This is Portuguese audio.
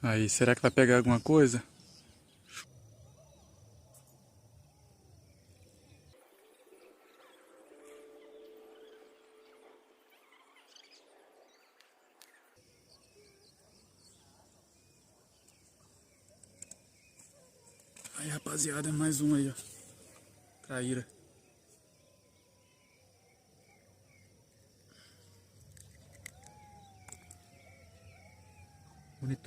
Aí, será que vai pegar alguma coisa? Aí, rapaziada, mais um aí, ó. Traíra.